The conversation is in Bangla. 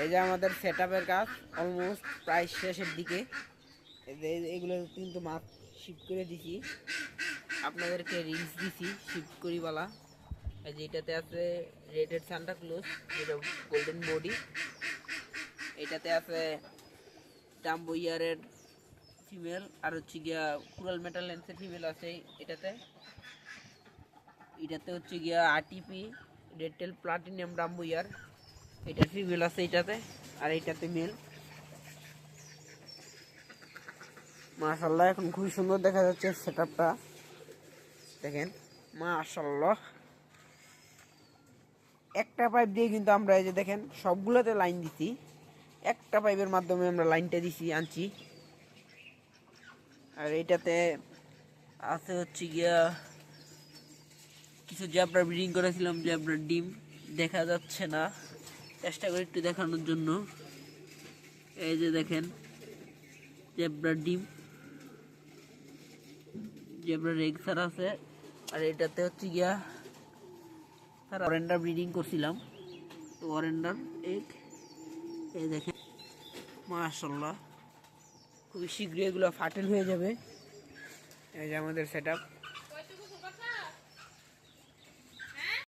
এই যে আমাদের সেটআপের কাজ অলমোস্ট প্রায় শেষের দিকে। এগুলো কিন্তু মাছ শিফট করে দিছি, আপনাদেরকে রিলস দিছি শিফট করি বলা। এই যে এটাতে আছে রেডেড সান্টা ক্লোজ, যেটা গোল্ডেন বডি। এটাতে আছে ডাম্বো ইয়ারের ফিমেল, আর হচ্ছে গিয়া কুরাল মেটাল লেন্সের ফিমেল আছে এটাতে। এটাতে হচ্ছে গিয়া RTP red tail platinum dumbo ear, এটার ফিমেল আছে এটাতে, আর এটাতে মেল। মাশাআল্লাহ এখন খুবই সুন্দর দেখা যাচ্ছে সেটআপটা, দেখেন মাশাআল্লাহ। একটা পাইপ দিয়ে কিন্তু আমরা এই যে দেখেন সবগুলোতে লাইন দিছি, একটা পাইপের মাধ্যমে আমরা লাইনটা দিছি আনছি। আর এটাতে আছে হচ্ছে গিয়া কিছু জ্যাবরা ব্রিডিং করেছিলাম, জ্যাবরার ডিম দেখা যাচ্ছে না, চেষ্টা করি একটু দেখানোর জন্য। এই যে দেখেন জ্যাবরার ডিম, জ্যাবরার এগ ছাড়া আছে। আর এটাতে হচ্ছে গিয়া অরেন্ডার ব্রিডিং করছিলাম, তো অরেন্ডার এগ। এই দেখেন মাশাআল্লাহ খুবই শীঘ্রই এগুলো ফাটেল হয়ে যাবে। এই যে আমাদের সেটআপ।